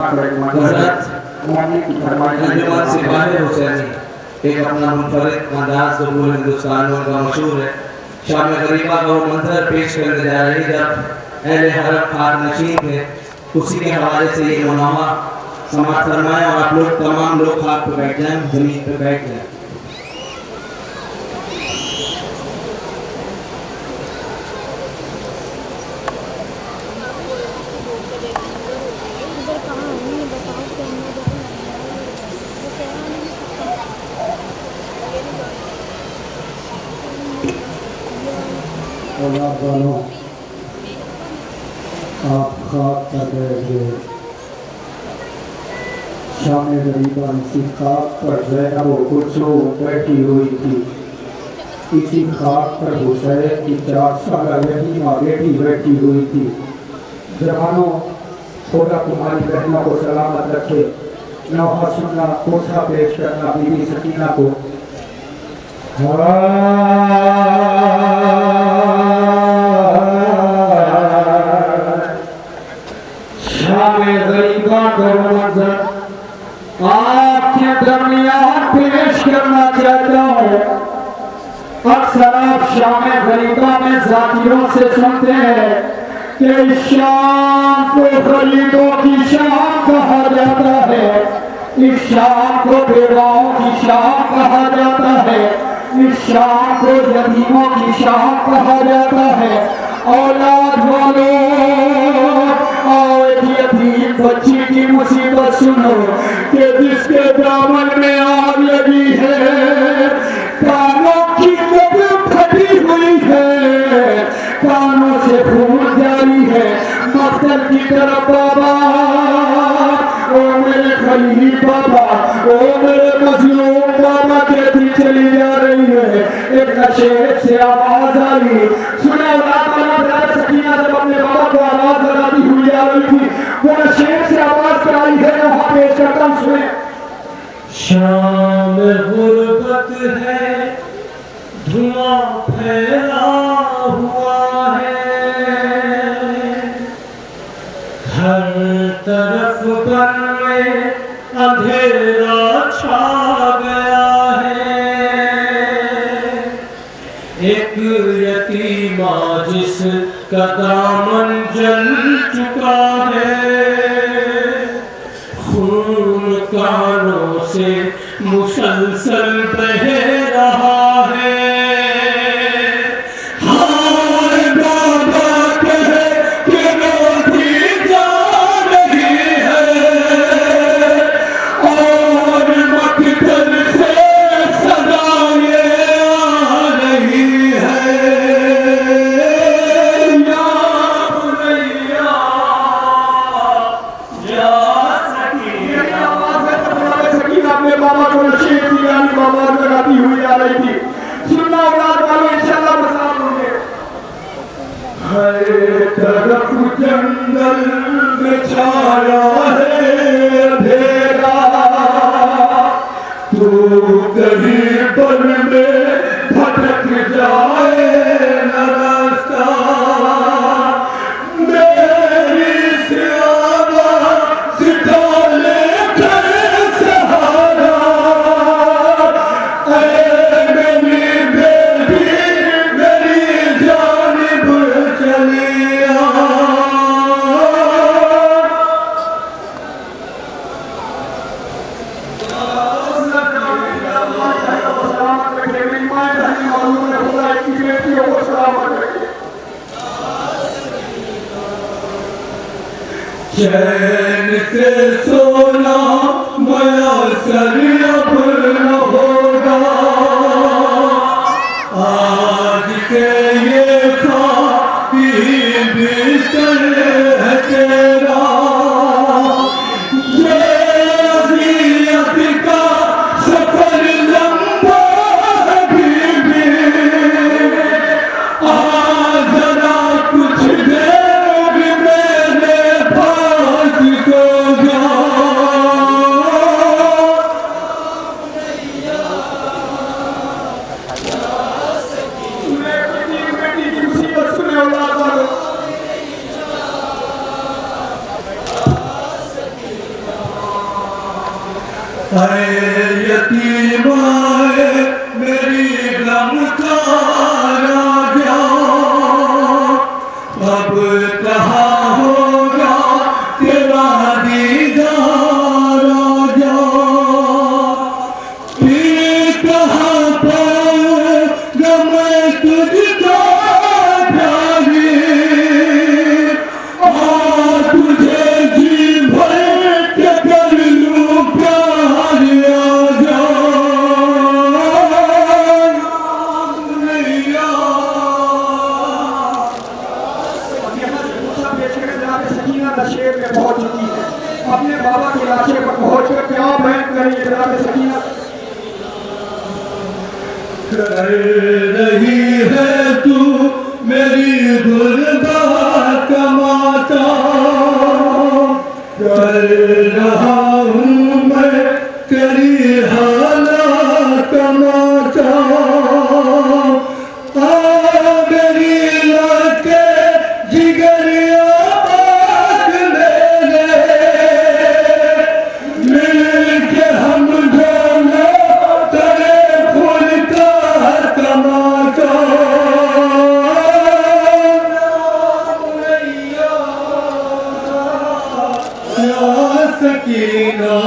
अंजुमन सिपाही हुसैनी एक अपना मुनफरिद अंदाज जो पूरे हिंदुस्तान में का मशहूर है। शाम गरीबा का वो मंजर पेश करने जा रही जब अहले हरम खार नशीन थे, उसी के हवाले से ये मुनामा समाप्त फरमाया और आप लोग तमाम लोग खाक पे बैठ जाएं, जमीन पे बैठ जाएं। आप खाक कर रहे शाम गरीबा इसी खाक पर ज़ैनब कुछ बैठी हुई थी। इसी खाक पर हुसैन की 4 साल यतीमा बेटी बैठी हुई थी। जवानों, थोड़ा तुम्हारी बहनों को सलामत रखे। नौहा सुनना, कोसा पेश करना बीबी सकीना को। आपके दरमियान पेश करना चाहता हूँ। अक्सर आप शाम गरीबा में जाकिरों से सुनते हैं कि शाम को गरीबों की शाम कहा जाता है, इस शाम को बेवाओं की शाम कहा जाता है, इस शाम को यतीमों की शाम कहा जाता है। औलाद वालों, यतीम बच्ची की मुसीबत सुनो कि जिसके दामन में आग लगी है, कानों की कब्र फटी हुई है, कानों से खून जारी है, मकतल की तरफ बाबा, ओ मेरे खलील बाबा, ओ मेरे मजलूम बाबा कहती चली जा रही है। एक नशेब से आवाज आई, सुना सकीना जब अपने बाबा को आवाज लगाती हुई आ रही थी, वो नशेब से आवाज आई है। वहां पेश करता हूं, सुने। शाम गुर्बत है, धुआं फैला हुआ है, हर तरफ बन में अंधेरा छा गया है। एक यतीमा जिसका दामन जल चुका है, खून कानों से मुसलसल बह रहा है। जंगल में छाया है अंधेरा, तू कहीं पल में भटक जाए न रास्ता। मेरी सियारा सितारे कर सहारा, मेरी बेटी मेरी जानिब चली चैन से सोना मयसर अब न होगा, आज से ये खाकी बिस्तर है तेरा। ये अज़ियत का सफर लंबा है बीबी, आज जरा कुछ देर मेरे पास को जा। है यतीमाए मेरी गम का राजा, अब कहाँ होगा तेरा दीदार राजा, फिर कहाँ पाऊंगा मैं तुझको प्यारी, और तुझे जी भर के कर लूं प्यार आजा मैया। नशे में पहुंच चुकी है, अपने बाबा के लाशे पर पहुंच कर क्या बयान करेंगे जनाब सकीना। कर रही है तू मेरी गुर्बत कमाता, कर रहा हूँ मैं तेरी हालत कमाता, मेरी लड़के जिगरिया बात मेरे, मिलके हम दोनों तेरे फूल का तमाचा या सकीना।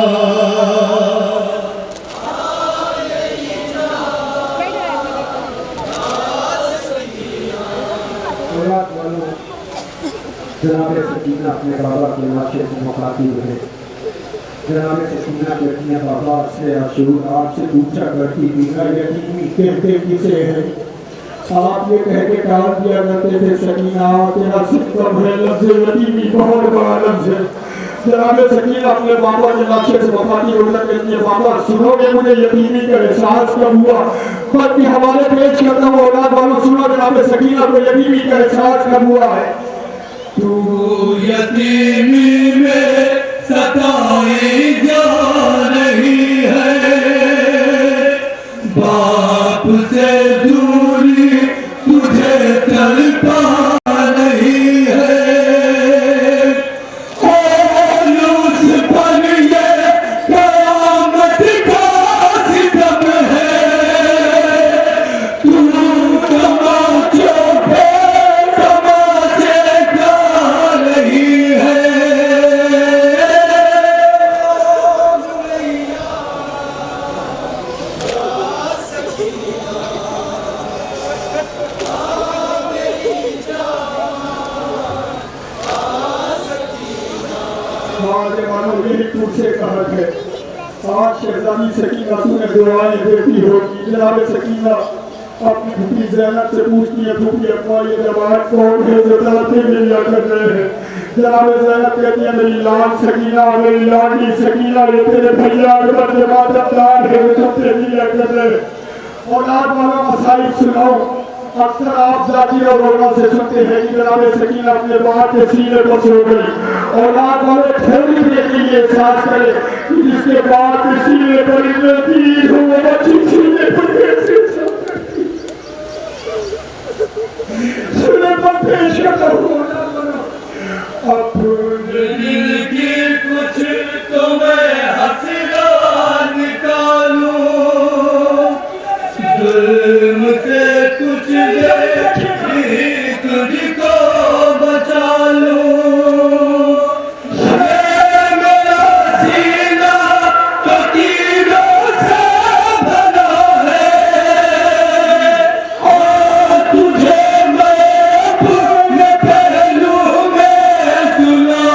जनाब सकीना अपने बाबा के लाशे से मुखातिब है। जनाब सकीना कहती है बाबा से आशूर आपसे पूछा करती थी यतीमी कहते किसे है, आप ये कह के टाल दिया करते थे सकीना तेरा सिर्फ कम है, लफ्ज़ यतीमी बहुत बड़ा लफ्ज़ है। जनाब सकीना अपने बाबा के लाशे से मुखातिब होकर कहती है बाबा सुनोगे मुझे यतीमी का एहसास कब हुआ, बल्कि हमारे पेश करता हुआ औलाद वालों सुनो जनाब सकीना को यतीमी का एहसास कब हुआ है। तू यतीमी में सताई जा रही है, बाप से दूरी तुझे तड़पा रही है, और उस पर ये क़यामत का सितम है, तू तमाचों पे तमाचे खा रही है। यही तुझसे कहत है, आज शहजादी सकीना तुम्हें दुआएं देती होगी। जनाब सकीना अपनी फूफी ज़ैनब से पूछती है फूफी अम्मा ये जवान कौन है जो तड़पे मिलिया कर रहे हैं। जनाब ज़ैनब कहती है मेरी लाल सकीना, मेरी लाडली सकीना, ये तेरे भैया अकबर जमातदार है जो तड़पे मिलिया कर रहे हैं। औलाद वाला मसाइब सुनाओ। अक्सर आप जाती और रोना से सुनते हैं कि जनाब सकीना अपने बाप के सीने पर सो गई। औलाद वाले थोड़ी देर के लिए एहसास करे कि जिसके बाप के सीने पर इतने तीर हो वो बच्ची सीने पर कैसे सो सकती। सुने पर पेश करता हूँ अपने दिल की कुछ तो मैं हंसना निकालूं, जुल्म से कुछ तुझको बचा लूं, मेरा सीना तो तीरों से भरा है, और तुझे मैं अपने पहलू में सुला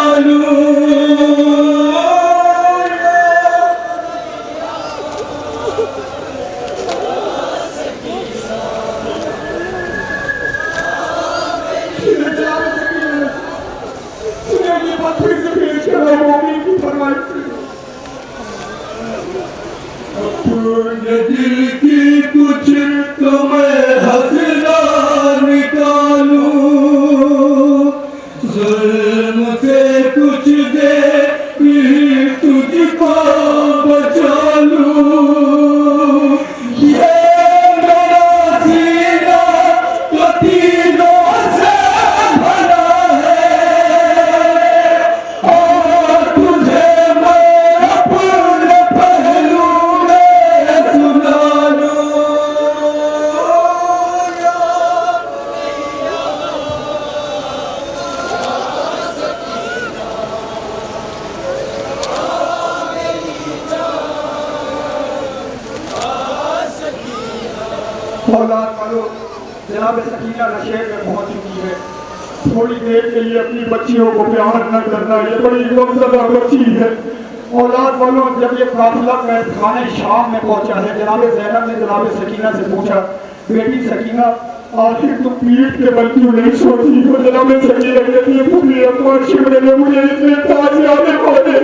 औलाद वालों, जनाब सकीना नशे में पहुंच चुकी है। थोड़ी देर के लिए अपनी बच्चियों को प्यार न करना, ये बड़ी गमज़दा बच्ची है। औलाद वालों, जब ये काफिला खाने शाम में पहुंचा है, जनाब ज़ैनब ने जनाब सकीना से पूछा, बेटी सकीना आखिर तुम पीठ के बल क्यों नहीं सोती हो? जनाब सकीना कहती है, पूरी अम्मा शिमरे ने मुझे इतने ताज़ियाने पौधे।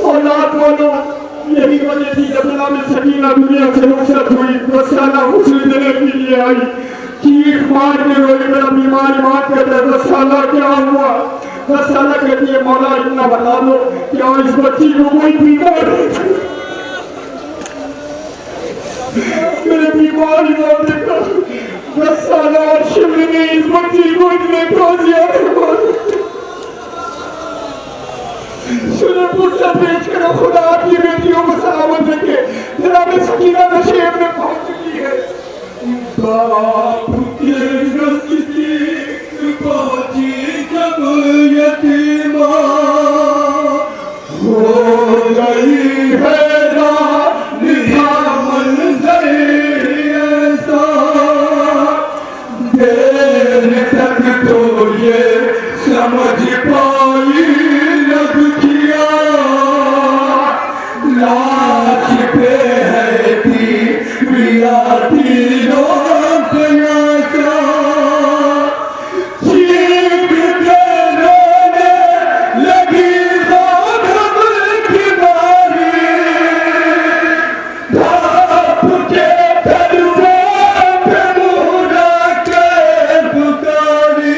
औलाद वालों, यही वजह थी जब जनाब सकीना दुनिया से रुखसत हुई, 10 साल हुस्न देने के लिए आई, चीख मार के रोई, मेरा बीमार बात कहता है 10 साल क्या हुआ? 10 साल कहती है, मौला इतना बता दो क्या इस बच्ची को कोई बीमार मेरे बीमार बात देखा 10 साल और शिमले ने इस बच्ची को इतने सुने पूछा पेश करो, खुदा आपकी बेटियों को सलामत रखे। जनाब सकीना नशेब में पहुंच चुकी है। बाप के नज़दीक पहुंची जब यतीमा, हो गई है निहा मंज़र ऐसा, देर तक तो ये समझ पाई लाज पे है तीनों का चीख के रोने लगी ज़ालिम की बारी, धाप के दरवाज़े पे मुड़ा के पुकारी।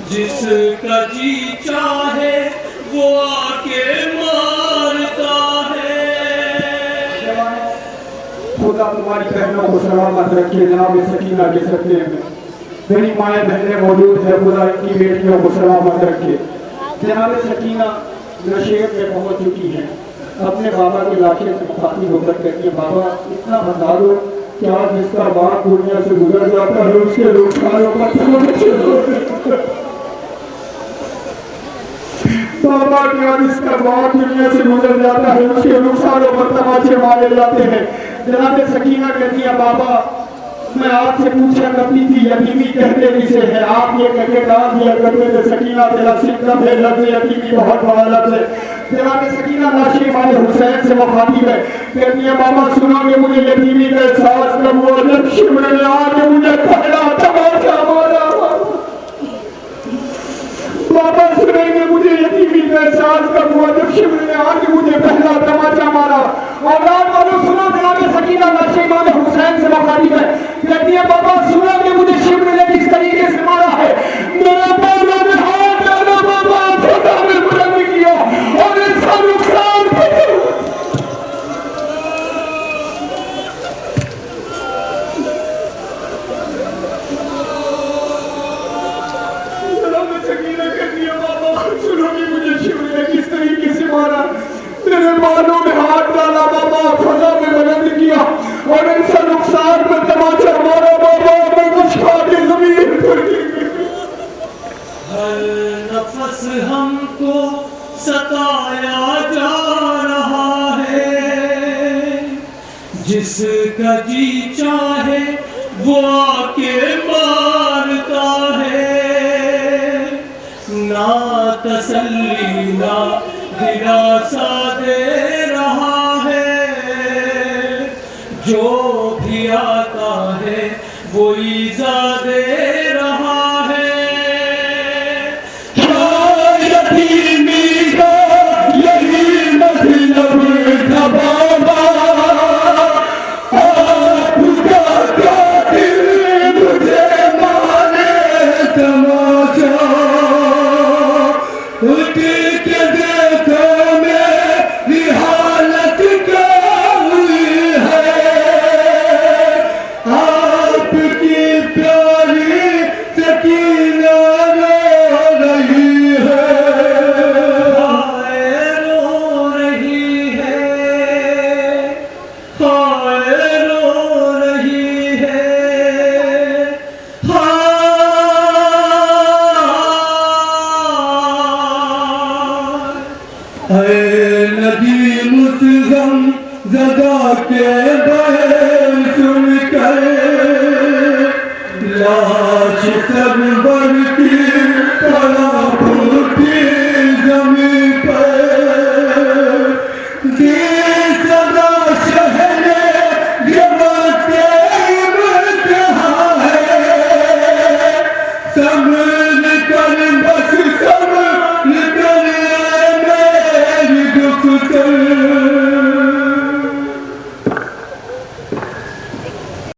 जिसका जी चाहे वो आके मारता है। खुदा तुम्हारी बहनों को सलामत रखे। जनाब सकीना के सदक़े में मेरी माएँ बहनें मौजूद है, खुदा इनकी बेटियों को सलामत रखे। जनाब सकीना नशेब में पहुंच चुकी है। अपने बाबा की लाशे से मुखातिब होकर कहती है, बाबा इतना बता दो कि आज जिसका बाप दुनिया से गुजर जाता है उसके रुखसारों पर बाबा की आज इसका बाप दुनिया से गुजर जाता है उसके रुखसारों पर तमाचे मारे जाते हैं। जनाब सकीना कहती है, बाबा मैं आपसे पूछा करती थी यतीमी कहते किसे है, आप ये कहते डाल दिया करते थे सकीना तेरा सिक्का है, लफ्ज़ यतीमी बहुत बड़ा लफ्ज़ है। जनाब सकीना नाशी माले हुसैन से मुखातिब है, कहती है बाबा सुनोगे मुझे यतीमी का एहसास कब हुआ जब शिमर ने आके मुझे पहला तमाचा मारा। बाबा सुनेंगे मुझे यतीमी का एहसास कब हुआ जब शिमर ने आके मुझे पहला तमाचा मारा। औलाद वालों सुनो, जनाब सकीना नाशी माले हुसैन से मुखातिब है, कहती है बाबा सुनोगे मुझे शिमर ने किस तरीके से मारा है। मेरा बाबा ने हाथ डाला, बाबा खुदा ने बुलंद किया और इसका नुकसान मेरे बालों में हाथ डाला, बाबा फजा में बुलंद किया और ऐसा नुकसान में तमाचा मारा, बाबा मैं कुछ खा के जमीन पर गिर गई। हर नफस हमको सताया जा रहा है, जिस जिसका जी चाहे वो आके मारता है, ना तसल्ली ना दिलासा दे रहा है, जो भी आता है वो ईज़ा दे रहा है। यतीमी का यही मतलब था बाबा, आपका कातिल मुझे मारे तमाचा, उठ के देखो मेरी हालत क्या हुई है, आपकी प्यारी सकीना रो रही है, हाय रो रही है, हाय रो रही है, है नदी मुस्गम जगा के बैल सुनकर, लाश सब बड़ी